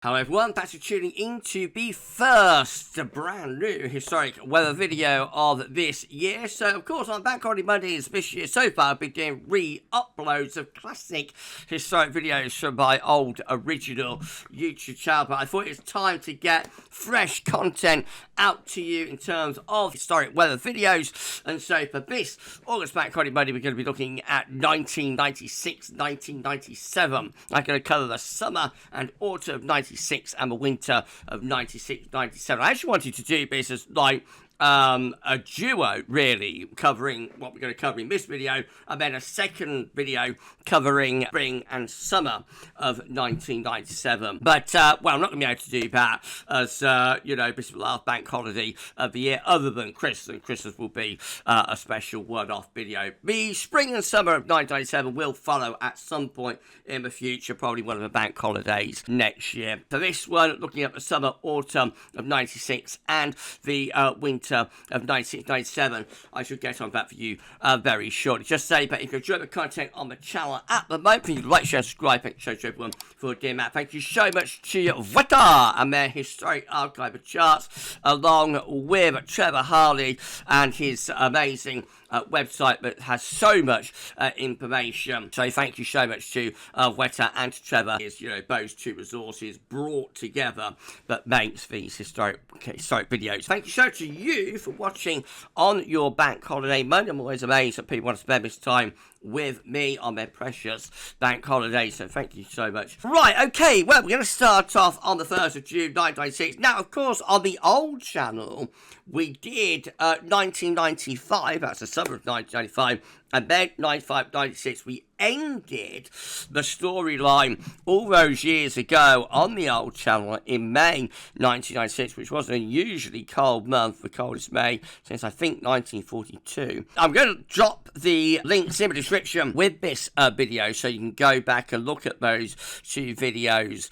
Hello everyone, thanks for tuning in to the first brand new historic weather video of this year. So of course on Bank Holiday Mondays this year so far I've been doing re-uploads of classic historic videos from my old original YouTube channel. But I thought it was time to get fresh content out to you in terms of historic weather videos. And so for this August Bank Holiday Monday we're going to be looking at 1996, 1997. I'm going to cover the summer and autumn of 1996 and the winter of 96, 97. I actually wanted to do this as like a duo, really, covering what we're going to cover in this video, and then a second video covering spring and summer of 1997. But, well, I'm not going to be able to do that as, you know, this is the last bank holiday of the year, other than Christmas, and Christmas will be a special one-off video. The spring and summer of 1997 will follow at some point in the future, probably one of the bank holidays next year. For this one, looking at the summer, autumn of 96 and the winter of 96, 97. I should get on that for you very shortly. Just say that if you enjoy the content on the channel at the moment, please like, share, subscribe, thank you to everyone for doing that. Thank you so much to GWV and their historic archive of charts, along with Trevor Harley and his amazing website that has so much information. So thank you so much to Weta and to Trevor. It's, you know, those two resources brought together that makes these historic videos. Thank you so much to you for watching on your bank holiday Monday. I'm always amazed that people want to spend this time with me on their precious bank holiday, so thank you so much. Right, okay, well, we're going to start off on the 1st of June 1996. Now, of course, on the old channel, we did 1995, that's the summer of 1995, and then 95, 96, we ended the storyline all those years ago on the old channel in May 1996, which was an unusually cold month, the coldest May since I think 1942. I'm going to drop the links in the description with this video so you can go back and look at those two videos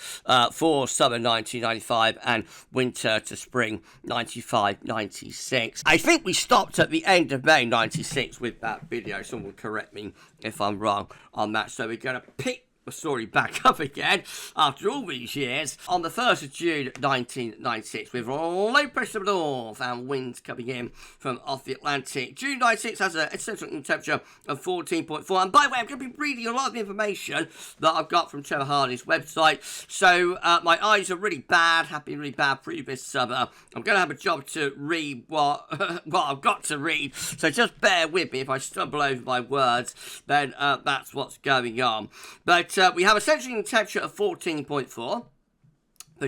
for summer 1995 and winter to spring 95, 96. I think we stopped at the end of May 96 with that video. Someone will correct me if I'm wrong on that. So we're going to pick the story back up again after all these years on the 1st of June 1996 with low pressure north and winds coming in from off the Atlantic. June 96 has a central temperature of 14.4, and by the way, I'm going to be reading a lot of information that I've got from Trevor Hardy's website, so my eyes are really bad, have been really bad previous summer. I'm going to have a job to read what I've got to read, so just bear with me. If I stumble over my words, then that's what's going on. But we have a central temperature of 14.4 for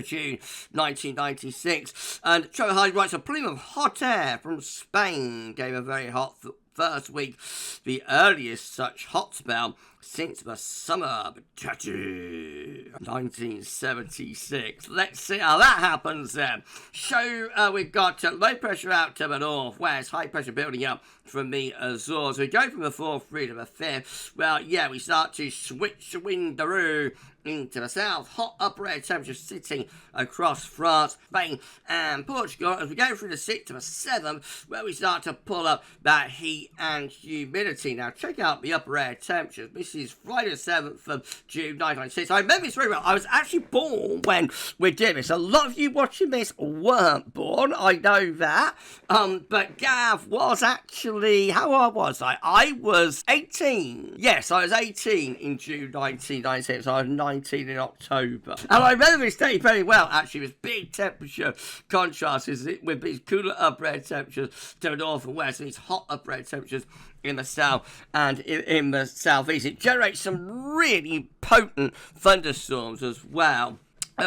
June 1996, and Trevor Hardy writes, a plume of hot air from Spain gave a very hot first week, the earliest such hot spell since the summer of 1976. Let's see how that happens then. So we've got low pressure out to the northwest, high pressure building up from the Azores. We go from the 4th through to the 5th. Well, yeah, we start to switch the wind through into the south. Hot upper air temperature sitting across France, Spain and Portugal. As we go through the 6th to the 7th, where we start to pull up that heat and humidity. Now check out the upper air temperatures. This is Friday the 7th of June 1996. I remember this very well. I was actually born when we did this. A lot of you watching this weren't born, I know that. But Gav was actually, how old was I? I was 18. Yes, I was 18 in June 1996. I was 19 in October. And I remember this day very well, actually, with big temperature contrasts with these cooler upper air temperatures to the north and west, and these hot upper air temperatures in the south and in the southeast. It generates some really potent thunderstorms as well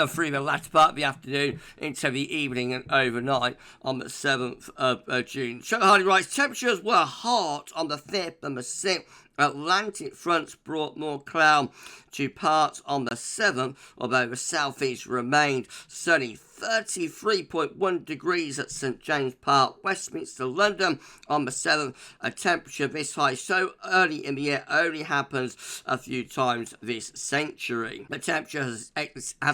through the latter part of the afternoon into the evening and overnight on the 7th of June. Trevor Hardy writes, temperatures were hot on the 5th and the 6th. Atlantic fronts brought more cloud to parts on the 7th, although the southeast remained sunny. 33.1 degrees at St James Park, Westminster, London on the 7th. A temperature this high so early in the year only happens a few times this century. The temperature has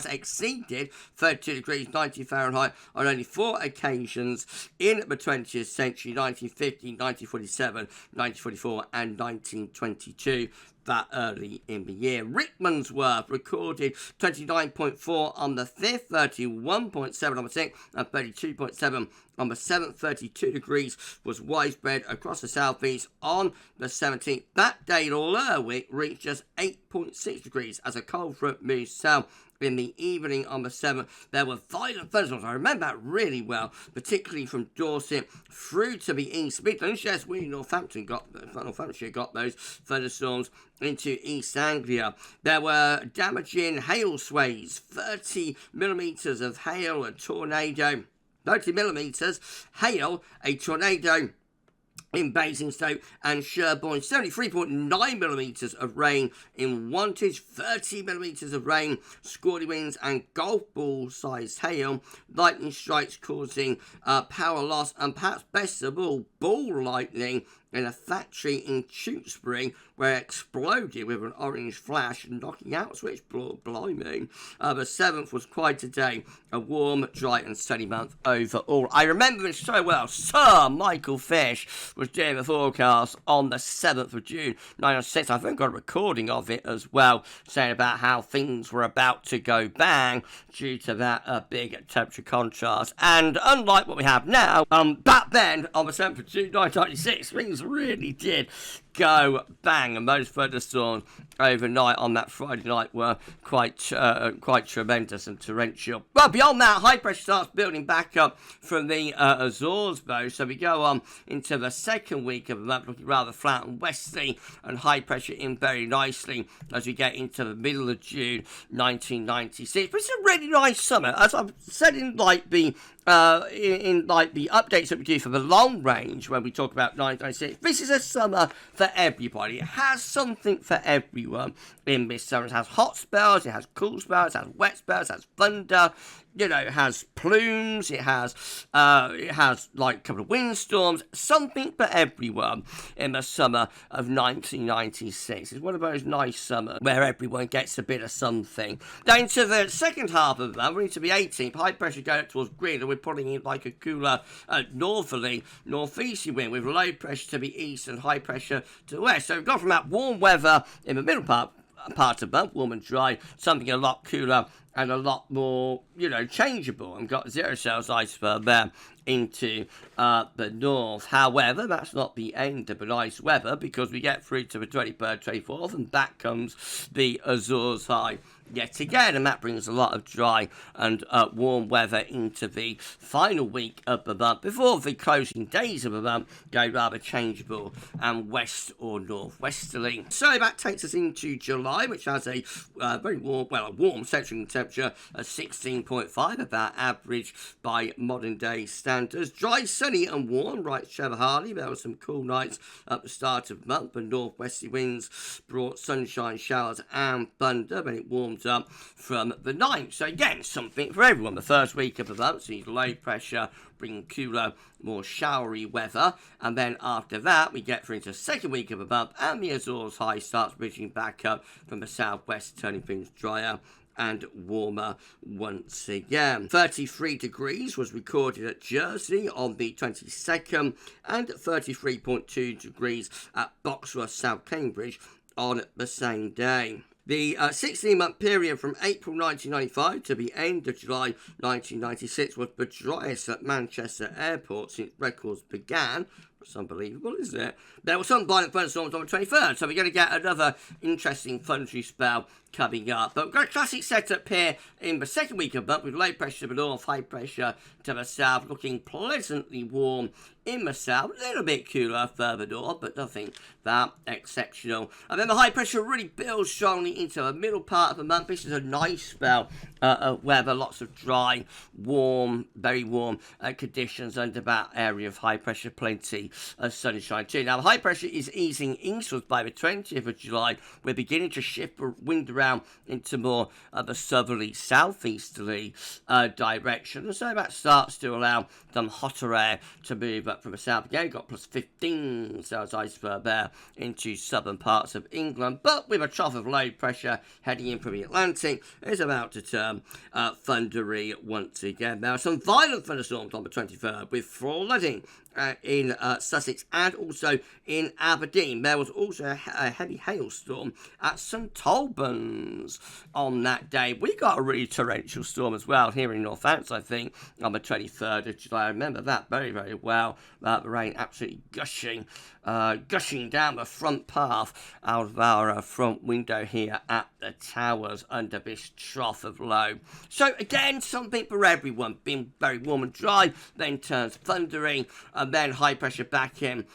exceeded 32 degrees 90 Fahrenheit on only 4 occasions in the 20th century: 1950, 1947, 1944 and 1922. that early in the year. Rickmansworth recorded 29.4 on the 5th, 31.7 on the 6th, and 32.7 on the 7th. 32 degrees was widespread across the southeast on the 17th. That day, Lerwick reached just 8.6 degrees as a cold front moved south. In the evening on the 7th, there were violent thunderstorms. I remember that really well, particularly from Dorset through to the East Midlands. Yes, we in Northamptonshire got those thunderstorms into East Anglia. There were damaging hail sways, 30 millimetres of hail, a tornado. 30 millimetres hail, a tornado in Basingstoke and Sherborne, 73.9 millimetres of rain in Wantage, 30 millimetres of rain, squally winds and golf ball sized hail, lightning strikes causing power loss, and perhaps best of all, ball lightning in a factory in Tewkesbury where it exploded with an orange flash, knocking out switchboard. Blimey. The 7th was quite a day, a warm, dry and sunny month overall. I remember it so well. Sir Michael Fish was doing the forecast on the 7th of June 1906. I think I got a recording of it as well, saying about how things were about to go bang due to that big temperature contrast. And unlike what we have now, back then, on the 7th of June 1996, things really did go bang, and those thunderstorms overnight on that Friday night were quite tremendous and torrential. Well, beyond that, high pressure starts building back up from the Azores, though, so we go on into the second week of the month, looking rather flat and westerly, and high pressure in very nicely as we get into the middle of June 1996. But it's a really nice summer, as I've said in the updates that we do for the long range when we talk about 1996. This is a summer for everybody. It has something for everyone in this summer. It has hot spells, it has cool spells, it has wet spells, it has thunder. It has plumes, it has like a couple of windstorms, something for everyone in the summer of 1996. It's one of those nice summers where everyone gets a bit of something. Now into the second half of the month, we're into the 18th, high pressure going up towards Green, and we're pulling in like a cooler northerly, northeasterly wind with low pressure to the east and high pressure to the west. So we've gone from that warm weather in the middle part of the month, warm and dry, something a lot cooler and a lot more, changeable, and got 0 cells iceberg there into the north. However, that's not the end of the nice weather, because we get through to the 23rd, 24th, and back comes the Azores high yet again, and that brings a lot of dry and warm weather into the final week of the month before the closing days of the month go rather changeable and west or northwesterly. So that takes us into July, which has a very warm, a warm central temperature of 16.5, about average by modern day standards. Dry, sunny and warm, writes Trevor Harley. There were some cool nights at the start of the month, and northwesterly winds brought sunshine, showers and thunder, but it warmed up from the 9th. So again, something for everyone. The first week of the month sees low pressure bringing cooler, more showery weather, and then after that we get through into the second week of the month, and the Azores high starts ridging back up from the southwest, turning things drier and warmer once again. 33 degrees was recorded at Jersey on the 22nd, and 33.2 degrees at Boxworth, South Cambridge on the same day. The 16-month period from April 1995 to the end of July 1996 was the driest at Manchester Airport since records began. It's unbelievable, isn't it? There were some violent thunderstorms on the 23rd, so we're going to get another interesting thundery spell coming up. But we've got a classic setup here in the second week of the month with low pressure to the north, high pressure to the south, looking pleasantly warm in the south, a little bit cooler further north, but nothing that exceptional. And then the high pressure really builds strongly into the middle part of the month. This is a nice spell of weather, lots of dry, warm, very warm conditions under that area of high pressure, plenty of sunshine too. Now the high pressure is easing eastwards by the 20th of July. We're beginning to shift the wind around into more of a southerly, southeasterly direction, and so that starts to allow some hotter air to move up from the south. Again, got plus 15 cells iceberg there into southern parts of England, but with a trough of low pressure heading in from the Atlantic, is about to turn thundery once again. There are some violent thunderstorms on the 23rd with flooding in Sussex and also in Aberdeen. There was also a heavy hailstorm at St Albans on that day. We got a really torrential storm as well here in Northants, I think, on the 23rd of July. I remember that very, very well. The rain absolutely gushing down the front path out of our front window here at the Towers under this trough of low. So again, something for everyone. Being very warm and dry, then turns thundering, and then high pressure back in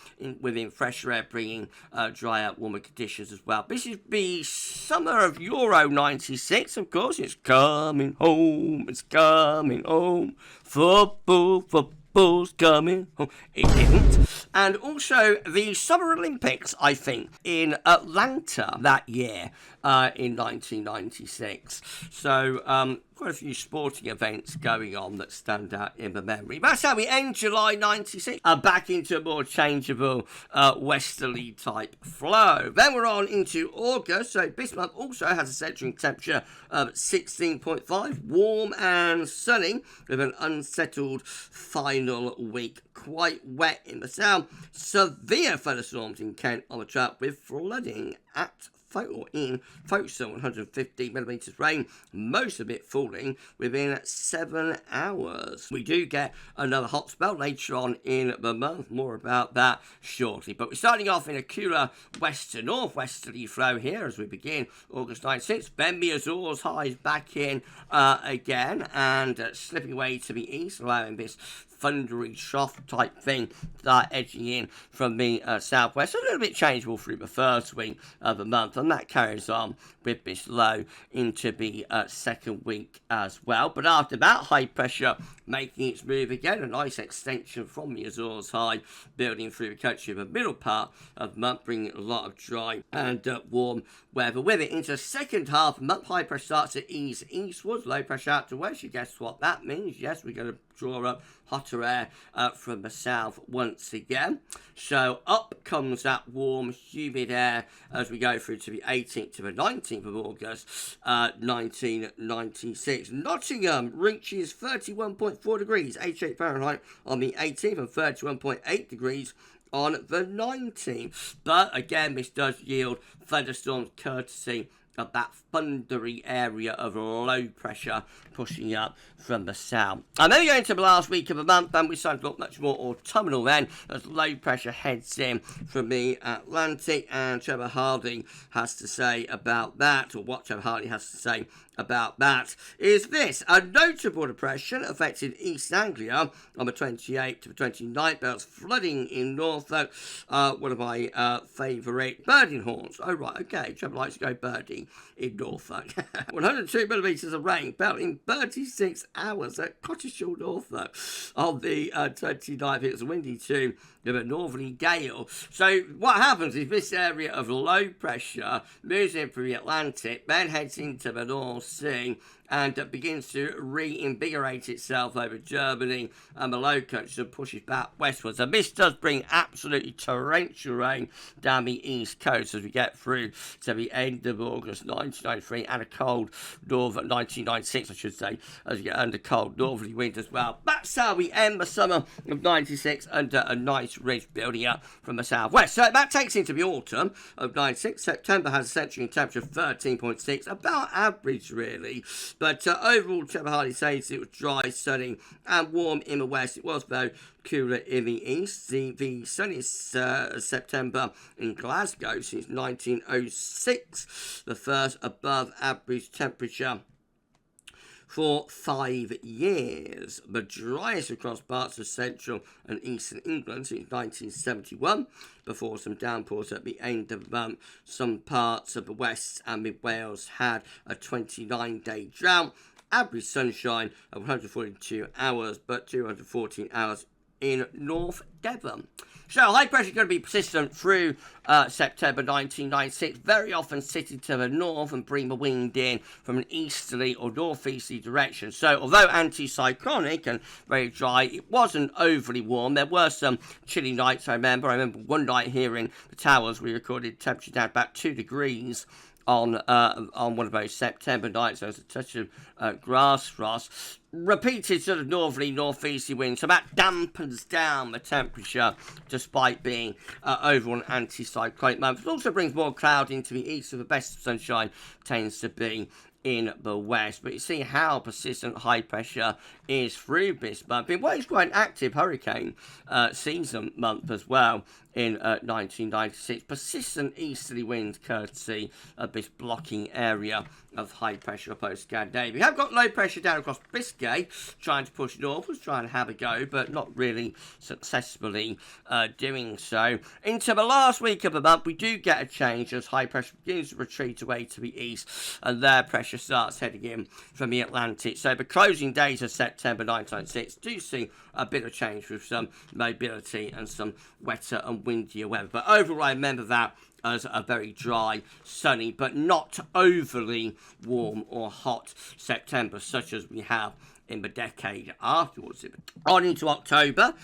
within fresher air, bringing dry up warmer conditions as well. This is the summer of Euro 96, of course. It's coming home, football's coming home. It didn't. And also the Summer Olympics, I think, in Atlanta that year in 1996. So quite a few sporting events going on that stand out in the memory. That's how we end July 96. Back into a more changeable westerly type flow. Then we're on into August. So this month also has a centering temperature of 16.5. Warm and sunny with an unsettled final week. Quite wet in the south. Severe thunderstorms in Kent on the track with flooding at Folkestone, 150 millimetres rain, most of it falling within 7 hours. We do get another hot spell later on in the month, more about that shortly. But we're starting off in a cooler west to northwesterly flow here as we begin August 96. Then the Azores highs back in again and slipping away to the east, allowing this thundery trough type thing start edging in from the southwest. A little bit changeable through the first week of the month, and that carries on with this low into the second week as well. But after that, high pressure making its move again, a nice extension from the Azores high, building through the country in the middle part of the month, bringing a lot of dry and warm weather with it. Into the second half of the month, high pressure starts to ease eastwards, low pressure out to west. You guess what that means? Yes, we're going to draw up hotter air from the south once again. So up comes that warm, humid air as we go through to the 18th to the 19th of August, 1996. Nottingham reaches 31.4 degrees, 88 Fahrenheit on the 18th and 31.8 degrees on the 19th. But again, this does yield thunderstorms courtesy of that thundery area of low pressure pushing up from the south. And then we go into the last week of the month, and we start to look much more autumnal then as low pressure heads in from the Atlantic. And Trevor Harding has to say about that, or what Trevor Harding has to say about that, is this: a notable depression affected East Anglia on the 28th to the 29th. There was flooding in Norfolk, one of my favourite birding haunts. Oh, right, okay, Trevor likes to go birding in Norfolk. 102 millimetres of rain fell in 36 hours at Cottishall, Norfolk on the 29th. It was windy too, with a northerly gale. So what happens is this area of low pressure moves in through the Atlantic, then heads into the North Sea, and begins to reinvigorate itself over Germany and the Low Countries and pushes back westwards. And this does bring absolutely torrential rain down the east coast as we get through to the end of August 1993, and a cold northern 1996, I should say, as we get under cold northerly wind as well. That's how we end the summer of 96 under a nice ridge building up from the southwest. So that takes into the autumn of 96. September has a centering temperature of 13.6, about average really. But overall, Trevor Hardy says it was dry, sunny and warm in the west. It was, though, cooler in the east. The sunniest September in Glasgow since 1906. The first above average temperature for 5 years. The driest across parts of central and eastern England since 1971, before some downpours at the end of the month. Some parts of the west and mid Wales had a 29-day drought. Average sunshine of 142 hours, but 214 hours in North Devon. So high pressure is going to be persistent through September 1996, very often sitting to the north and bring the wind in from an easterly or northeasterly direction. So although anticyclonic and very dry, it wasn't overly warm. There were some chilly nights, I remember one night here in the Towers we recorded temperature down about 2 degrees on one of those September nights. There's a touch of grass frost. Repeated sort of northerly, northeasterly winds, so that dampens down the temperature despite being overall an anti-cyclonic month. It also brings more cloud into the east, so the best sunshine tends to be in the west. But you see how persistent high pressure is through this month. It was quite an active hurricane season month as well in 1996. Persistent easterly winds courtesy of this blocking area of high pressure opposed Scandinavia. We have got low pressure down across Biscay, trying to push northwards, trying to have a go, but not really successfully doing so. Into the last week of the month, we do get a change as high pressure begins to retreat away to the east, and their pressure starts heading in from the Atlantic. So the closing days of September 1996 do see a bit of change with some mobility and some wetter and windier weather. But overall, I remember that as a very dry, sunny, but not overly warm or hot September, such as we have in the decade afterwards. On into October,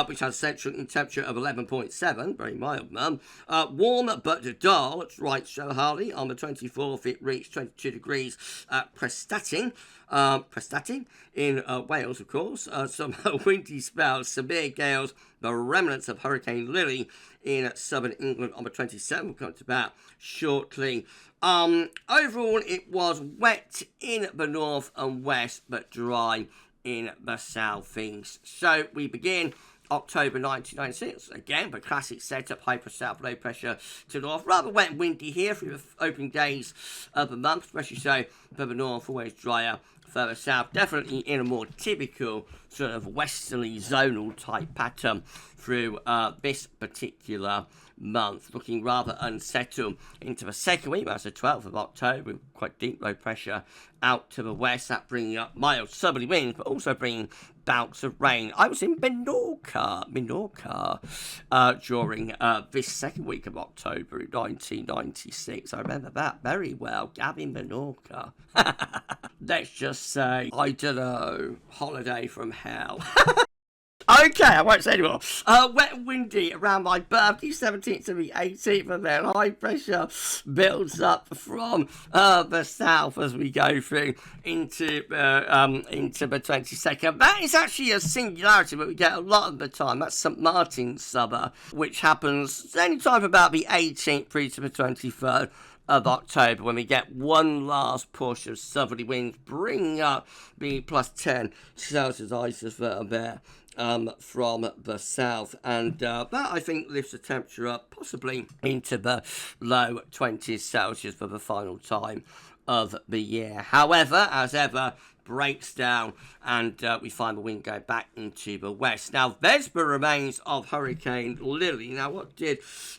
which has a central temperature of 11.7, very mild month. Warm but dull. It's right, so Harley. On the 24th, it reached 22 degrees at Prestatyn in Wales, of course. Some windy spells, severe gales, the remnants of Hurricane Lily in southern England on the 27th. We'll come to that shortly. Overall, it was wet in the north and west, but dry in the southeast. So we begin October 1996. Again, the classic setup, high pressure south, low pressure to the north. Rather wet and windy here through the opening days of the month, especially so for the north, always drier further south. Definitely in a more typical sort of westerly zonal type pattern through this particular month, looking rather unsettled into the second week. That's the 12th of October, with quite deep low pressure out to the west. That bringing up mild southerly winds, but also bringing bouts of rain. I was in Menorca during this second week of October in 1996. I remember that very well. Gavin Menorca. Let's just say, I don't know, holiday from hell. Okay, I won't say anymore. Wet and windy around my birthday, 17th to the 18th, and then high pressure builds up from the south as we go through into the 22nd. That is actually a singularity, but we get a lot of the time. That's St Martin's summer, which happens any time about the 18th through to the 23rd of October, when we get one last push of southerly winds, bringing up the plus 10 Celsius ices that are there from the south, and that I think lifts the temperature up possibly into the low 20s Celsius for the final time of the year. However, as ever, breaks down and we find the wind go back into the west. Now, there's the remains of Hurricane Lily. Now, what did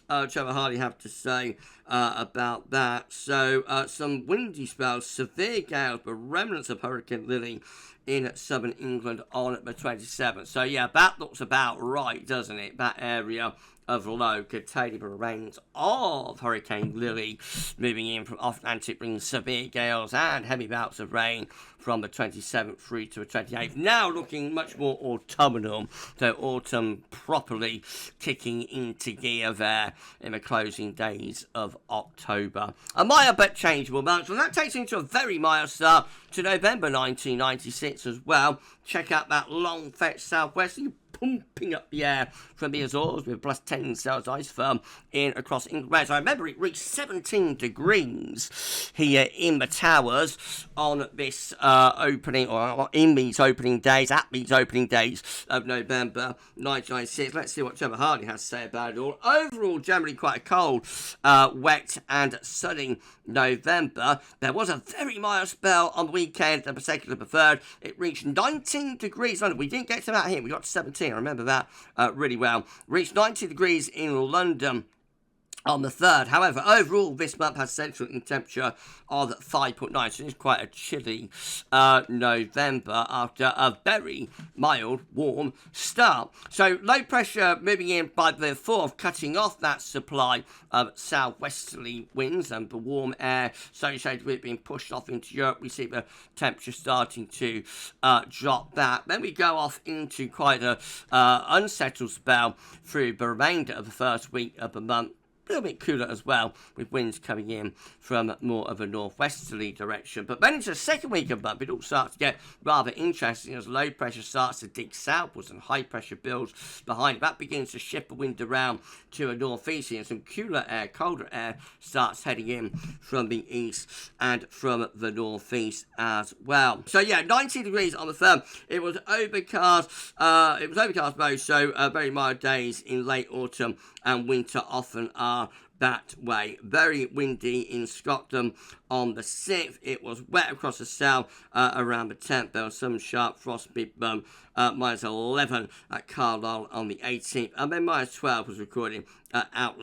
Trevor Harley have to say about that? So, some windy spells, severe gales, but remnants of Hurricane Lily in southern England on the 27th. So, yeah, that looks about right, doesn't it? That area of low containing the remains of Hurricane Lily moving in from off-Atlantic, bringing severe gales and heavy bouts of rain from the 27th through to the 28th. Now looking much more autumnal, so autumn properly kicking into gear there in the closing days of October. A mild but changeable month, and that takes into a very mild start to November 1996 as well. Check out that long fetch southwesterly pumping up the air from the Azores with plus 10 Celsius ice firm in across England. I remember it reached 17 degrees here in the Towers on this opening, or in these opening days, at these opening days of November 1996. Let's see what Trevor Hardy has to say about it all. Overall, generally quite a cold, wet and sunny November. There was a very mild spell on the weekend, the 2nd of the 3rd. It reached 19 degrees. We didn't get to that here. We got to 17. I remember that really well. Reached 90 degrees in London on the 3rd. However, overall, this month has central temperature of 5.9, so it's quite a chilly November after a very mild, warm start. So low pressure moving in by the 4th, cutting off that supply of southwesterly winds and the warm air associated with it being pushed off into Europe. We see the temperature starting to drop back. Then we go off into quite a unsettled spell through the remainder of the first week of the month, little bit cooler as well, with winds coming in from more of a northwesterly direction. But then into the second week of the month, it all starts to get rather interesting as low pressure starts to dig southwards and high pressure builds behind it. That begins to shift the wind around to a northeast, and some cooler air, colder air starts heading in from the east and from the northeast as well. So yeah, 19 degrees on the third. It was overcast. Both, so very mild days in late autumn and winter often are that way. Very windy in Scotland on the 6th. It was wet across the south around the 10th. There was some sharp frost, minus 11 at Carlisle on the 18th. And then minus 12 was recorded at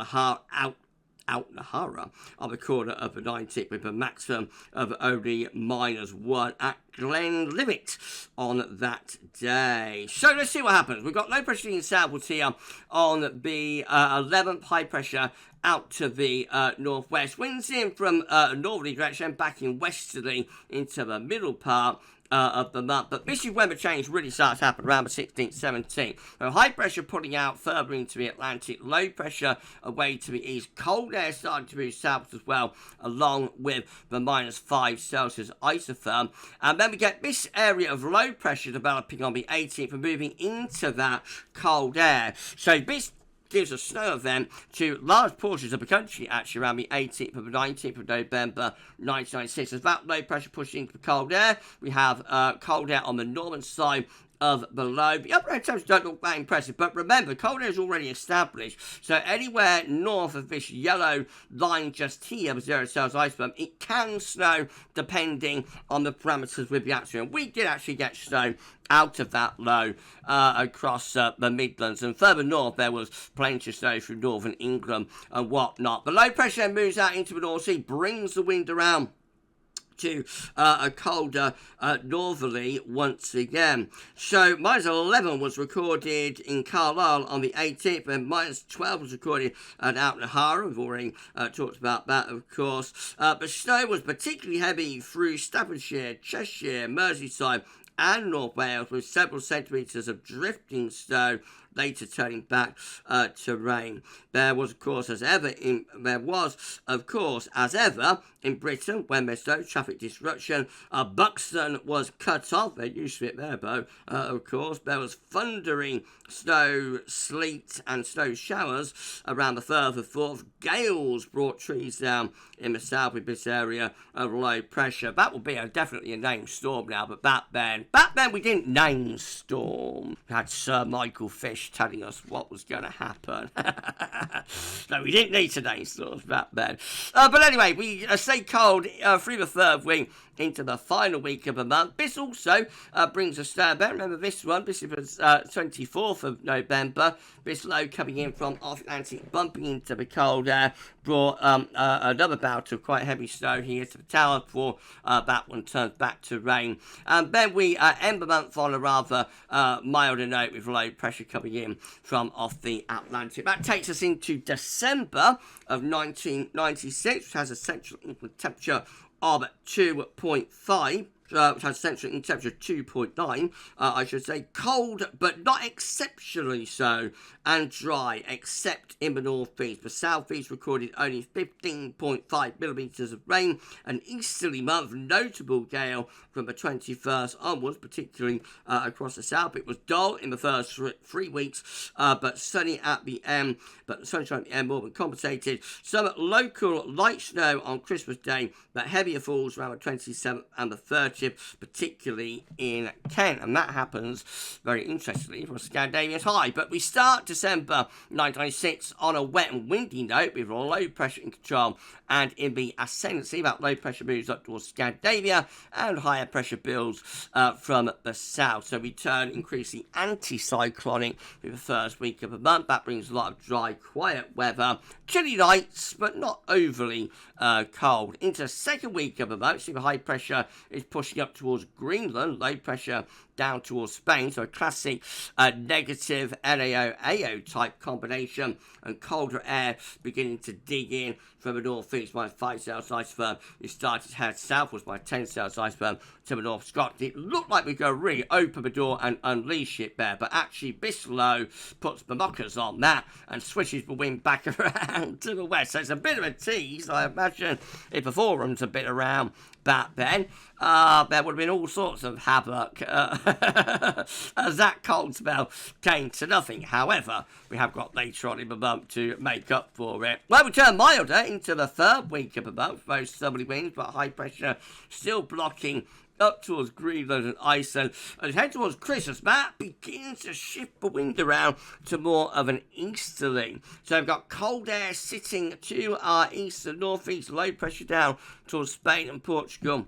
Outnahara on the corner of the 19th, with a maximum of only -1 at Glenlivet on that day. So let's see what happens. We've got low pressure in southwards here on the 11th, high pressure out to the northwest. Winds in from northerly direction, back in westerly into the middle part of the month. But this is when the change really starts to happen around the 16th, 17th. So high pressure pulling out further into the Atlantic, low pressure away to the east, cold air starting to move south as well, along with the -5 Celsius isotherm. And then we get this area of low pressure developing on the 18th and moving into that cold air. So this gives a snow event to large portions of the country, actually, around the 18th and the 19th of November 1996. As that low pressure pushes into the cold air, we have cold air on the northern side of below. The upper air temperatures don't look that impressive, but remember, cold air is already established, so anywhere north of this yellow line just here, the 0 Celsius iceberg, it can snow depending on the parameters with the atmosphere. And we did actually get snow out of that low across the Midlands, and further north there was plenty of snow through northern England and whatnot. The low pressure moves out into the North Sea, brings the wind around to a colder northerly once again. So -11 was recorded in Carlisle on the 18th, and -12 was recorded at Outnahara. We've already talked about that, of course. But snow was particularly heavy through Staffordshire, Cheshire, Merseyside and North Wales, with several centimetres of drifting snow later turning back to rain. There was, of course, as ever in Britain, when there's no traffic disruption, Buxton was cut off. They're used to it there, Bo. Of course, there was thundering snow, sleet, and snow showers around the 3rd and 4th. Gales brought trees down in the south with this area of low pressure. That will be definitely a named storm now, but back then we didn't name storm. We had Sir Michael Fish telling us what was going to happen. No, we didn't need to name storms back then. But anyway, we stay cold through the 3rd week into the final week of the month. This also brings us down. Remember this one, this is 24th of November. This low coming in from off Atlantic, bumping into the cold air, brought another bout of quite heavy snow here to the tower before that one turns back to rain. And then we end the month on a rather milder note with low pressure coming in from off the Atlantic. That takes us into December of 1996, which has a central inland temperature of 2.5. Which has central in temperature 2.9, I should say. Cold, but not exceptionally so, and dry, except in the northeast. The southeast recorded only 15.5 millimetres of rain. An easterly month, notable gale from the 21st onwards, particularly across the south. It was dull in the first 3 weeks, but sunny at the end. But the sunshine at the end more than compensated. Some local light snow on Christmas Day, but heavier falls around the 27th and the 30th. Particularly in Kent, and that happens very interestingly from Scandinavian high. But we start December 1996 on a wet and windy note with low pressure in control and in the ascendancy. That low pressure moves up towards Scandinavia and higher pressure builds from the south. So we turn increasingly anticyclonic with the first week of the month. That brings a lot of dry, quiet weather, chilly nights, but not overly cold. Into the second week of the month, see the high pressure is pushing up towards Greenland. Low pressure down towards Spain, so a classic negative NAO-AO type combination, and colder air beginning to dig in from the northeast by 5 south iceberg. It started to head southwards by 10 south iceberg to the north Scotland. It looked like we could really open the door and unleash it there, but actually Bislow puts the knockers on that and switches the wind back around to the west. So it's a bit of a tease. I imagine if the forum's a bit around back then, there would have been all sorts of havoc as that cold spell came to nothing. However, we have got later on in the month to make up for it. Well, we turn milder into the third week of the month. Most southerly winds, but high pressure still blocking up towards Greenland and Iceland. As we head towards Christmas, that begins to shift the wind around to more of an easterly. So we've got cold air sitting to our east and northeast, low pressure down towards Spain and Portugal.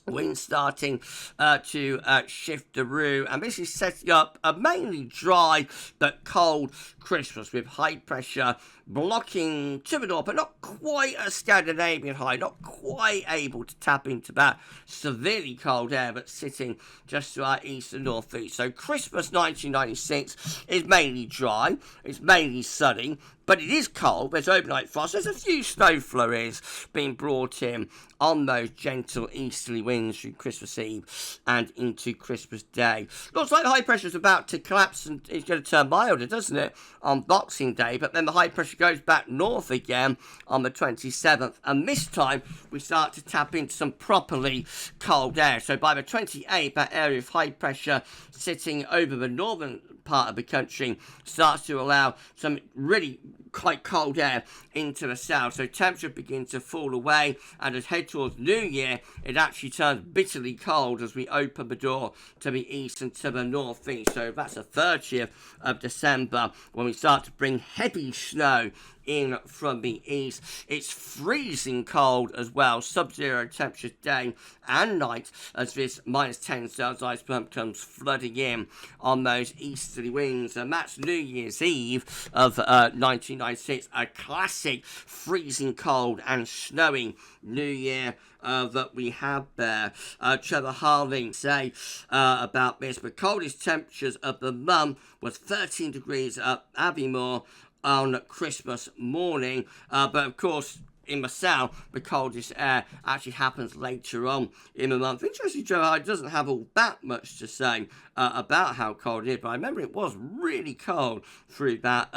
Wind starting to shift the route, and this is setting up a mainly dry but cold Christmas with high pressure blocking to the north, but not quite a Scandinavian high, not quite able to tap into that severely cold air, but sitting just to our east and northeast. So Christmas 1996 is mainly dry, it's mainly sunny, but it is cold. There's overnight frost. There's a few snow flurries being brought in on those gentle easterly winds through Christmas Eve and into Christmas Day. Looks like the high pressure is about to collapse and it's going to turn milder, doesn't it, on Boxing Day? But then the high pressure goes back north again on the 27th. And this time we start to tap into some properly cold air. So by the 28th, that area of high pressure sitting over the northern part of the country starts to allow some really quite cold air into the south, so temperature begins to fall away, and as head towards New Year, it actually turns bitterly cold as we open the door to the east and to the northeast. So that's the 30th of December when we start to bring heavy snow in from the east. It's freezing cold as well, sub-zero temperatures day and night as this -10 Celsius ice bump comes flooding in on those easterly winds. And that's New Year's Eve of 1996, a classic freezing cold and snowing New Year that we have there. Trevor Harling say about this, the coldest temperatures of the month was 13 degrees at Aviemore on Christmas morning, but of course in the south the coldest air actually happens later on in the month. Interestingly, Joe doesn't have all that much to say about how cold it is, but I remember it was really cold through that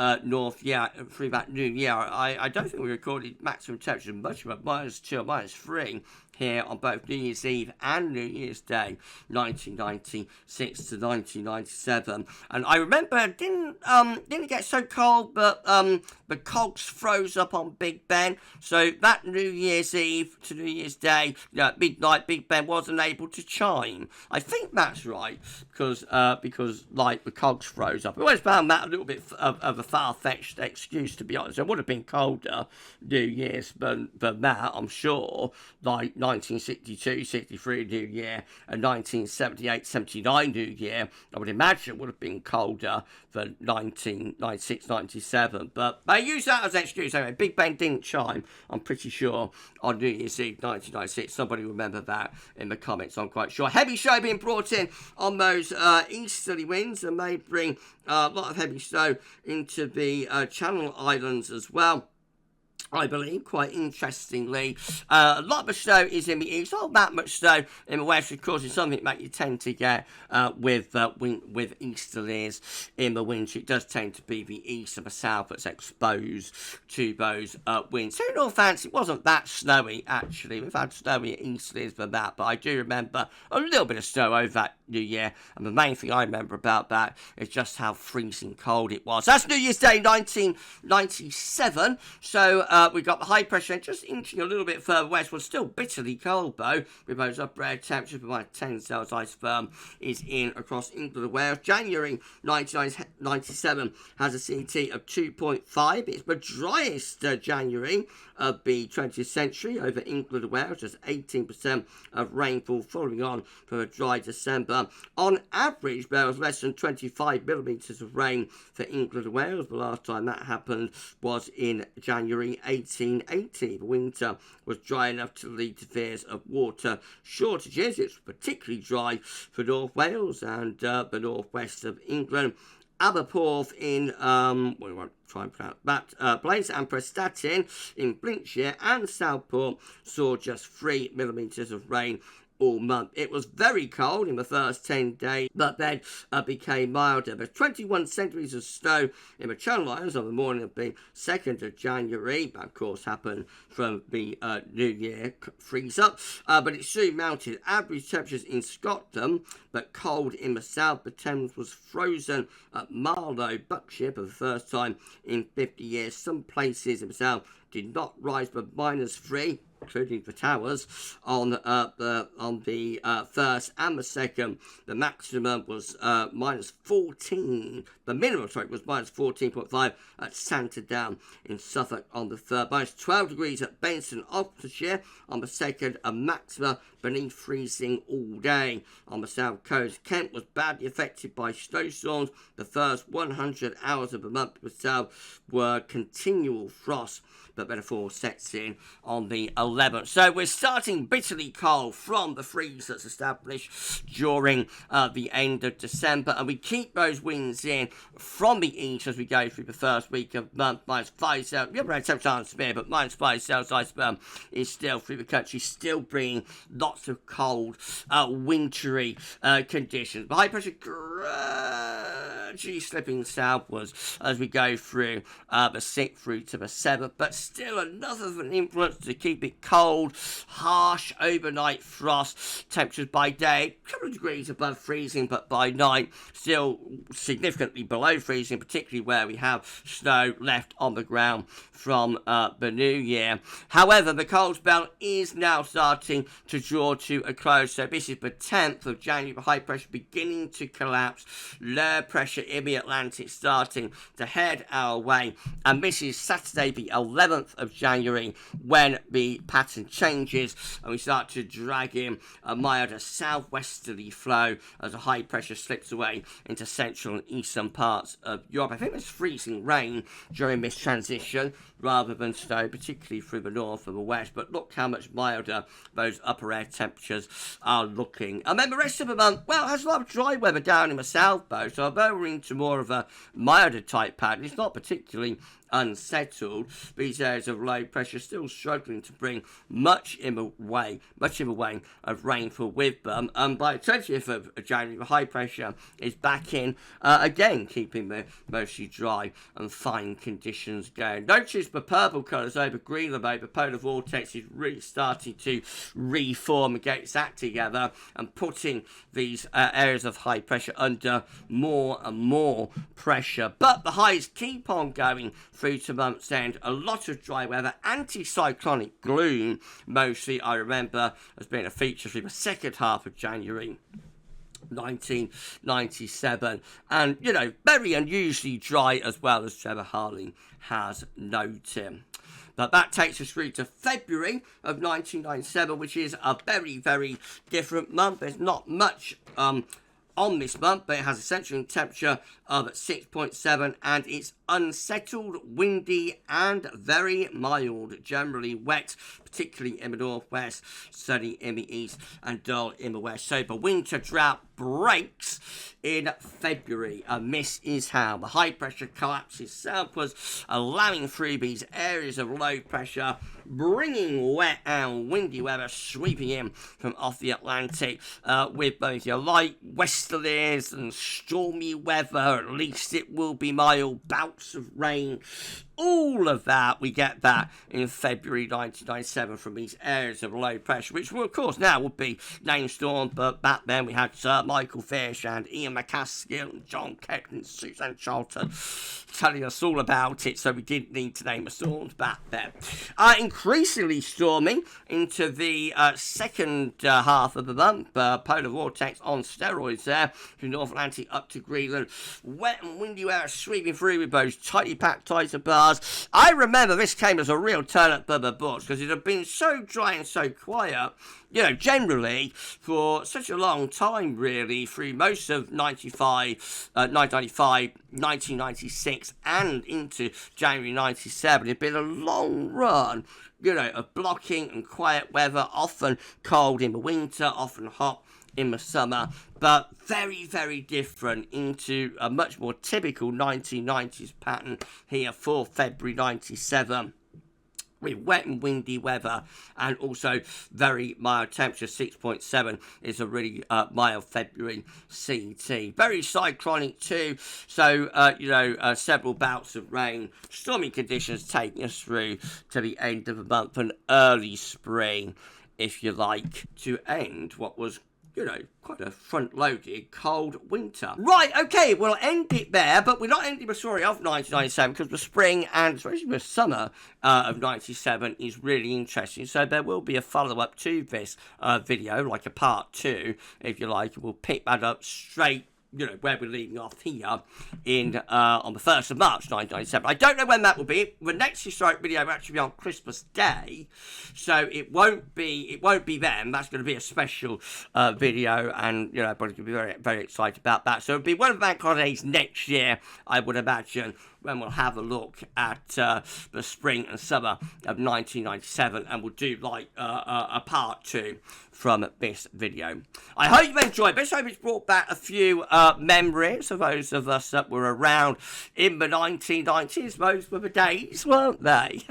through that New Year. I don't think we recorded maximum temperature much of -2 or -3 here on both New Year's Eve and New Year's Day, 1996 to 1997. And I remember it didn't get so cold, but the cogs froze up on Big Ben. So that New Year's Eve to New Year's Day, at midnight, Big Ben wasn't able to chime. I think that's right, because like the cogs froze up. I always found that a little bit of a far-fetched excuse, to be honest. It would have been colder New Year's than that, I'm sure, like 1962, 63 New Year and 1978, 79 New Year. I would imagine it would have been colder than 1996, 97. But they use that as an excuse. Anyway, Big Ben didn't chime, I'm pretty sure, on New Year's Eve 1996. Somebody remember that in the comments, I'm quite sure. Heavy snow being brought in on those easterly winds, and may bring a lot of heavy snow into the Channel Islands as well, I believe, quite interestingly. A lot of the snow is in the east, not that much snow in the west, of course. It's something that you tend to get with easterlies in the winter. It does tend to be the east and the south that's exposed to those winds. So in all fairness, it wasn't that snowy, actually. We've had snowy easterlies for that, but I do remember a little bit of snow over that New Year, and the main thing I remember about that is just how freezing cold it was. That's New Year's Day 1997, so we got the high pressure just inching a little bit further west. Was still bitterly cold though, with those upper air temperatures. But my 10 Celsius ice firm is in across England and Wales. January 1997 has a CT of 2.5. It's the driest January of the 20th century over England and Wales. Just 18% of rainfall following on from a dry December. On average, there was less than 25 millimetres of rain for England and Wales. The last time that happened was in January 1880. The winter was dry enough to lead to fears of water shortages. It's particularly dry for North Wales and the northwest of England. Aberporth in, we won't try and pronounce that place, and Prestatyn in Flintshire and Southport saw just 3 millimetres of rain all month. It was very cold in the first 10 days, but then became milder. There's 21 centimetres of snow in the Channel Islands on the morning of the 2nd of January. That, of course, happened from the New Year freeze-up, but it soon mounted. Average temperatures in Scotland, but cold in the south. The Thames was frozen at Marlow, Berkshire, for the first time in 50 years. Some places in the south did not rise but -3, including the Towers, on the first and the second. The maximum was -14. The minimum, was -14.5 at Santadown in Suffolk on the third. -12 degrees at Benson, Oxfordshire on the second. A maxima beneath freezing all day. On the south coast, Kent was badly affected by snowstorms. The first 100 hours of the month of the south were continual frost, but then a fall sets in on the 11th. So we're starting bitterly cold from the freeze that's established during the end of December, and we keep those winds in from the east as we go through the first week of the month. -5 Celsius, we haven't had temperature severe, but -5 Celsius iceberg is still through the country, still bringing lots of cold, wintry conditions. The high pressure gradually slipping southwards as we go through the 6th through to the 7th, but still enough of an influence to keep it cold, harsh overnight frost. Temperatures by day, a couple of degrees above freezing, but by night still significantly below freezing, particularly where we have snow left on the ground from the new year. However, the cold spell is now starting to draw to a close. So this is the 10th of January, the high pressure beginning to collapse, low pressure in the Atlantic starting to head our way, and this is Saturday the 11th of January when the pattern changes and we start to drag in a milder southwesterly flow as a high pressure slips away into central and eastern parts of Europe. I think there's freezing rain during this transition rather than snow, particularly through the north and the west, but look how much milder those upper air temperatures are looking. And then the rest of the month, well, has a lot of dry weather down in the south, though, so although we're into more of a milder type pattern, it's not particularly unsettled. These areas of low pressure still struggling to bring much in the way of rainfall with them. And by the 20th of January, the high pressure is back in again, keeping the mostly dry and fine conditions going. Notice the purple colours over green, though. The polar vortex is really starting to reform and get its act together and putting these areas of high pressure under more and more pressure. But the highs keep on going through to month's end. A lot of dry weather, anticyclonic gloom mostly, I remember, has been a feature through the second half of January 1997, and very unusually dry as well, as Trevor Harling has noted. But that takes us through to February of 1997, which is a very, very different month. There's not much on this month, but it has a central temperature of 6.7, and it's unsettled, windy, and very mild. Generally wet, particularly in the northwest, sunny in the east, and dull in the west. So the winter drought breaks in February, and this is how the high pressure collapses southwards, allowing through these areas of low pressure, bringing wet and windy weather sweeping in from off the Atlantic, with both your light westerlies and stormy weather. At least it will be mild, bouts of rain. All of that, we get that in February 1997 from these areas of low pressure, which will, of course, now would be named storms, but back then we had Sir Michael Fish and Ian McCaskill and John Keck and Suzanne Charlton telling us all about it, so we didn't need to name the storms back then. Increasingly stormy into the second half of the month. Polar vortex on steroids there from North Atlantic up to Greenland. Wet and windy weather sweeping through with those tightly packed ice above. because I remember this came as a real turn up Bubba Butch because it had been so dry and so quiet, you know, generally for such a long time, really, through most of 1995, 1996, and into January 97. It'd been a long run, you know, of blocking and quiet weather, often cold in the winter, often hot in the summer, but very, very different into a much more typical 1990s pattern here for February 97. With wet and windy weather and also very mild temperature. 6.7 is a really mild February CT. Very cyclonic too, so several bouts of rain, stormy conditions taking us through to the end of the month and early spring, if you like, to end what was, you know, quite a front-loaded cold winter. Right, okay, we'll end it there, but we're not ending the story of 1997 because the spring and especially the summer of 97 is really interesting. So there will be a follow-up to this video, like a part 2, if you like. We'll pick that up straight, you know, where we're leaving off here in on the 1st of March 1997. I don't know when that will be. The next historic video will actually be on Christmas Day, so it won't be then. That's going to be a special video, and you know, everybody's going to be very, very excited about that. So it'll be one of the bank holidays next year, I would imagine, when we'll have a look at the spring and summer of 1997, and we'll do like a part 2 from this video. I hope you enjoyed this. I hope it's brought back a few memories of those of us that were around in the 1990s. Those were the days, weren't they?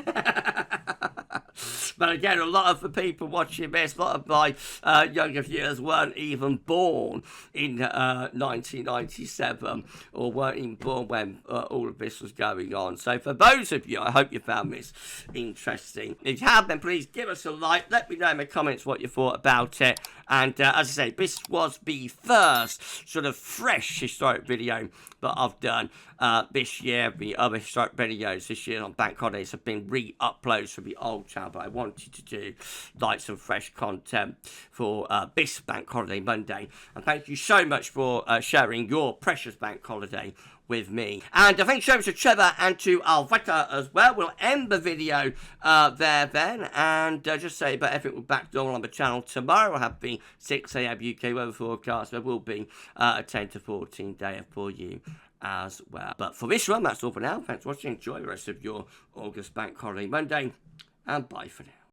But again, a lot of the people watching this, a lot of my younger viewers weren't even born in 1997, or weren't even born when all of this was going on. So for those of you, I hope you found this interesting. If you have, then please give us a like. Let me know in the comments what you thought about it. And as I say, this was the first sort of fresh historic video that I've done this year. The other historic videos this year on bank holidays have been re-uploads from the old channel, but I wanted to do like some fresh content for this bank holiday Monday. And thank you so much for sharing your precious bank holiday with me. And thank you so much to Trevor and to Alvetta as well. We'll end the video there then, and just say, but everything will be back to normal on the channel tomorrow. We'll have the 6 a.m. UK weather forecast. There will be a 10 to 14 day for you as well. But for this one, that's all for now. Thanks for watching. Enjoy the rest of your August bank holiday Monday, and bye for now.